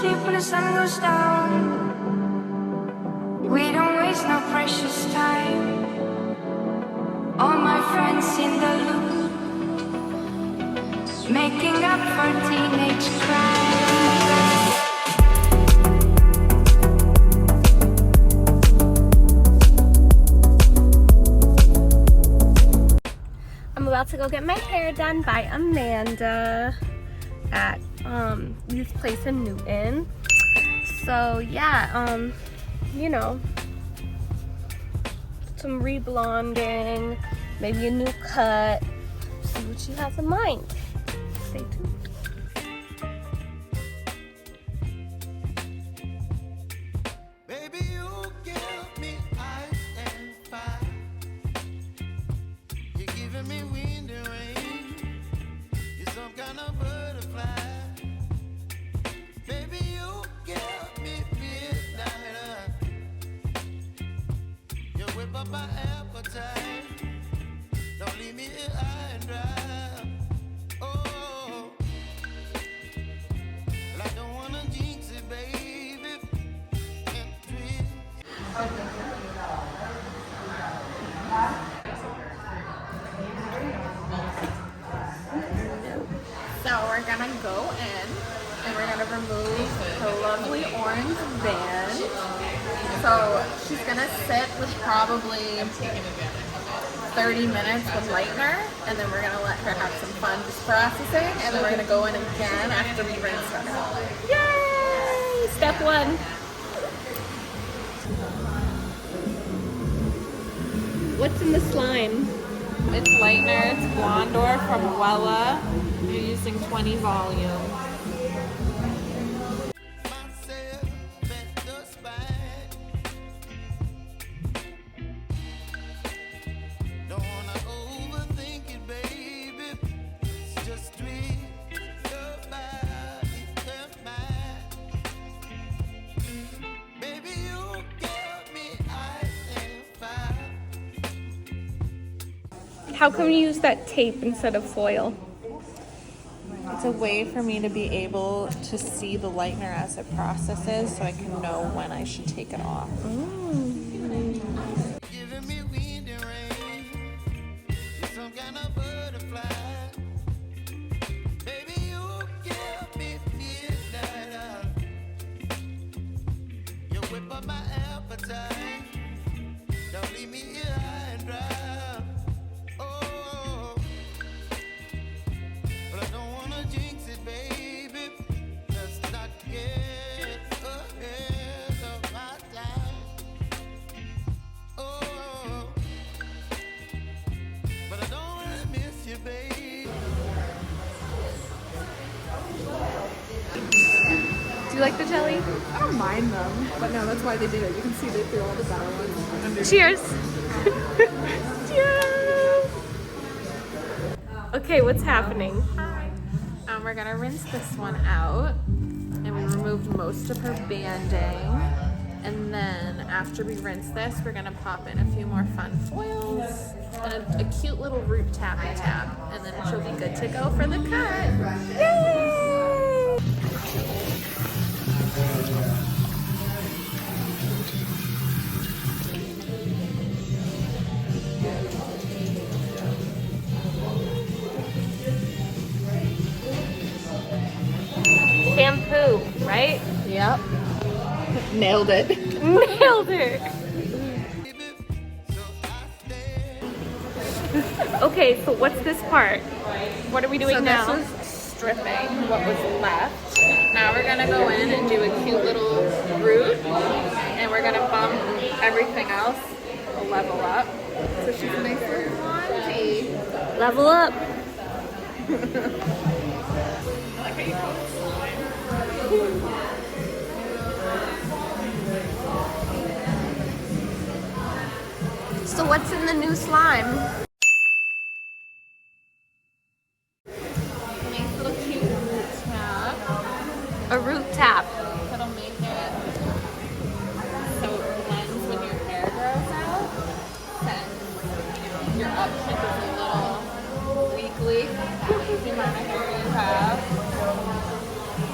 sleep when the sun goes down. We don't waste no precious time. All my friends in the loop, making up for teenage crime. I'm about to go get my hair done by Amanda at Youth Place in Newton. So yeah, you know, some reblonding, maybe a new cut. See what she has in mind. Stay tuned. My appetite, don't leave me here high and dry. Oh, well, I don't wanna jinx it, baby. So we're gonna go in and we're gonna remove the lovely orange band. So she's gonna sit with probably 30 minutes with lightener, and then we're gonna let her have some fun just processing, and then we're gonna go in again after we rinse her. Yay! Step one. What's in the slime? It's lightener, it's Blondor from Wella. You're using 20 volume. How come you use that tape instead of foil? It's a way for me to be able to see the lightener as it processes, so I can know when I should take it off. Don't leave me here high and dry. Oh, but I don't wanna jinx it, baby. Let's not get ahead of my time. Oh, but I don't wanna miss you, baby. Do you like the jelly? I don't mind them, but no, that's why they did it. You can see they threw all the better ones. Cheers! Cheers! Okay, what's happening? Hi. We're gonna rinse this one out, and we removed most of her banding. And then after we rinse this, we're gonna pop in a few more fun foils and a cute little root tappy tab, and then she'll be good to go for the cut. Yay! Shampoo, right? Yep. Nailed it. Nailed it! Okay, so what's this part? What are we doing now? This was stripping what was left. Now we're gonna go in and do a cute little root, and we're gonna bump everything else a level up. So she's a nice little blondie. Level up. So what's in the new slime? Nice little cute root tap. A root tap. That'll make it so it blends when your hair grows out. Then, your upkeep is a little weekly. The amount of hair you have.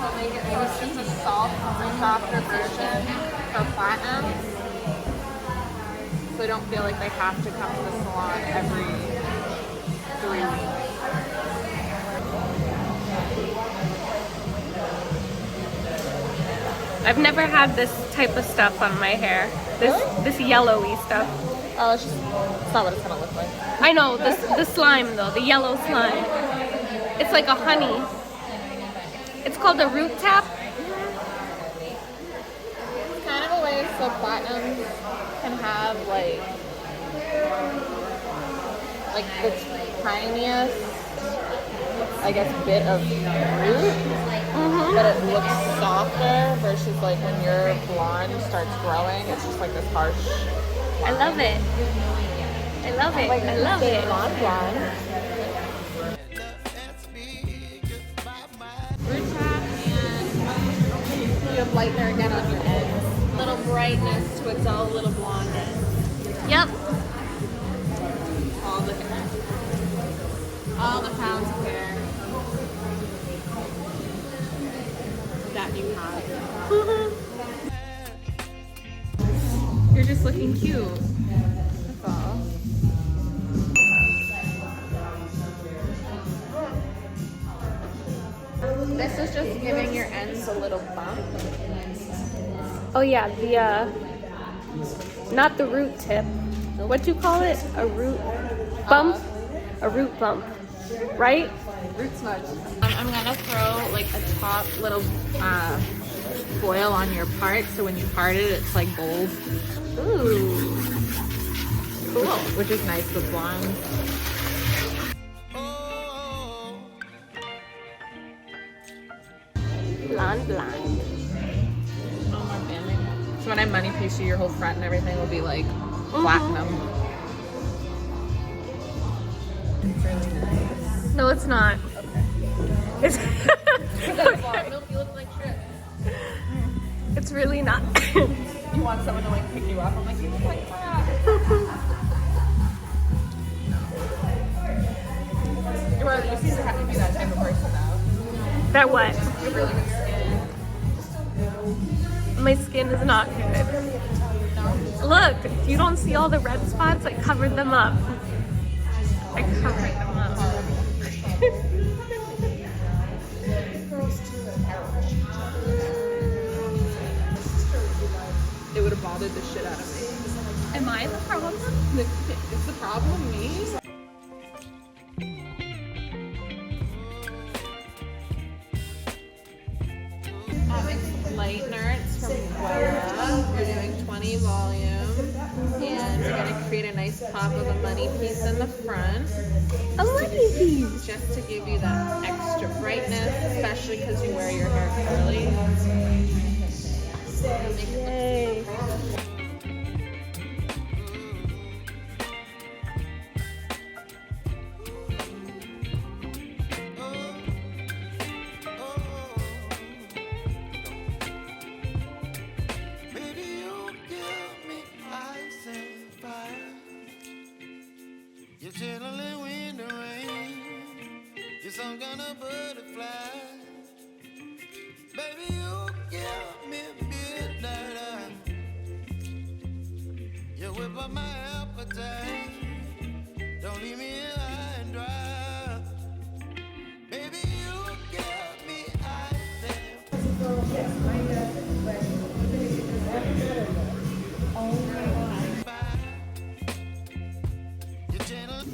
So make it use the salt softer version for platinum, so they don't feel like they have to come to the salon every 3 weeks. I've never had this type of stuff on my hair. This yellowy stuff. Oh, it's not what it's gonna look like. I know, the slime though, the yellow slime. It's like a honey. It's called a root tap. It's kind of a way so platinum can have like the tiniest, I guess, bit of root, but it looks softer versus like when your blonde starts growing, it's just like this harsh. I love it. I love it. I love it. Blonde. Root tap, and you have lightener again on your ends. Little brightness to its all little blondness. Yep. All the pounds of hair that you have. You're just looking cute. That's all. This is just giving your ends a little bump. Oh yeah, the not the root tip. What do you call it? A root bump? A root bump, right? Root smudge. I'm gonna throw like a top little foil on your part, so when you part it, it's like gold. Ooh, cool. Which is nice with blonde. Blonde, blonde. Oh, more banding. So when I money piece you, your whole front and everything will be like platinum. It's really nice. No, it's not. Okay. It's Milk, you look like shit. it's really not. You want someone to like pick you up? I'm like, you look like crap. You seem to have to be that type of person now. That what? You have really good skin. My skin is not good. Look, you don't see all the red spots? I covered them up. I covered them up. It would have bothered the shit out of me. Am I the problem? Is the problem me? It's lightener. It's from Wella. We're doing 20 volume, and we're gonna create a nice pop of a money piece in the front. A money piece. Just to give you that extra brightness, especially because you wear your hair curly. Yay. Baby, you give me ice and fire. You're chilling when the rain. You're some kind of butterfly. Baby, you give me midnight. You whip up my appetite. Don't leave me here high and dry. Baby, you give me ice and fire. You're gentle.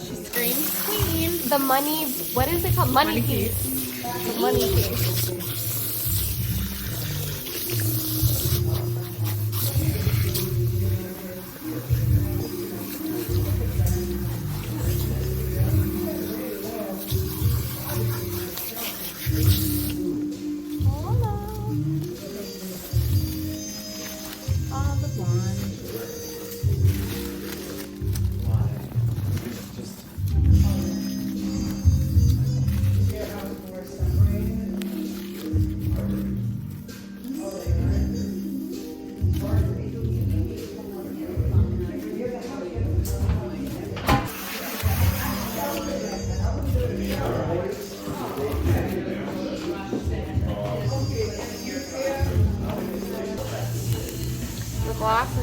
She screams clean. The money, what is it called? Money piece. The money piece. All the blonde.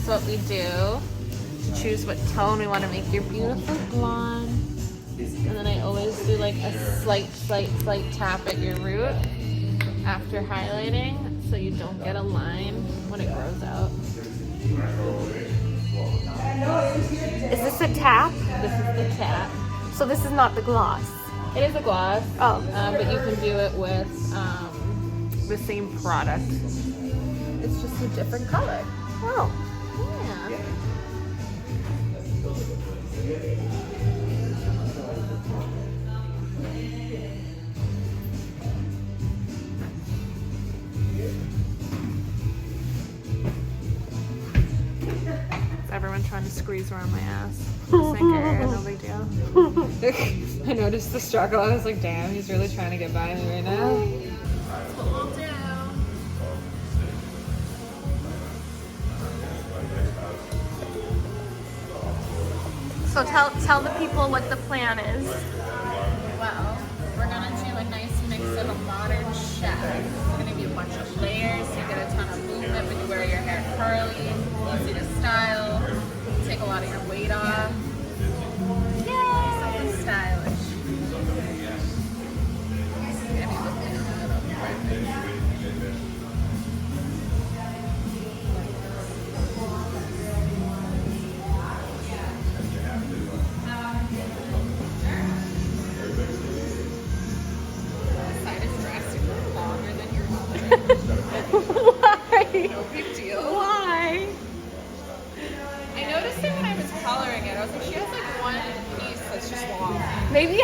what we do to choose what tone we want to make your beautiful blonde. And then I always do like a slight tap at your root after highlighting so you don't get a line when it grows out. Is this a tap? This is the tap. So this is not the gloss. It is a gloss, Oh. but you can do it with the same product. It's just a different color. Oh. Yeah. Everyone trying to squeeze around my ass. Sink area, no big deal. I noticed the struggle. I was like, damn, he's really trying to get by me right now. That's what we'll do. So tell the people what the plan is. Well, we're gonna do a nice mix of a modern shag. It's gonna be a bunch of layers. You get a ton of movement when you wear your hair curly, easy to style, take a lot of your weight off. Yay! Something stylish. Demi looking that up perfect. Why? No big deal. Why? I noticed it when I was coloring it. I was like, she has like one piece that's just long. Maybe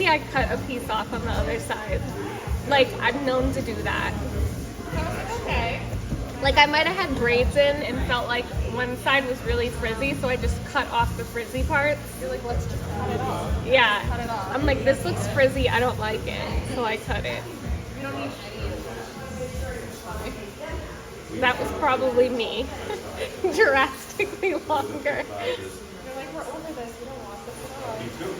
I cut a piece off on the other side. Like, I'm known to do that. I was like, okay. Like, I might have had braids in and felt like one side was really frizzy, so I just cut off the frizzy parts. You're like, let's just cut it off. Yeah. Cut it off. I'm like, this looks frizzy, I don't like it, so I cut it. You don't need That was probably me. Drastically longer. You're like, we're over this. We don't want this at all.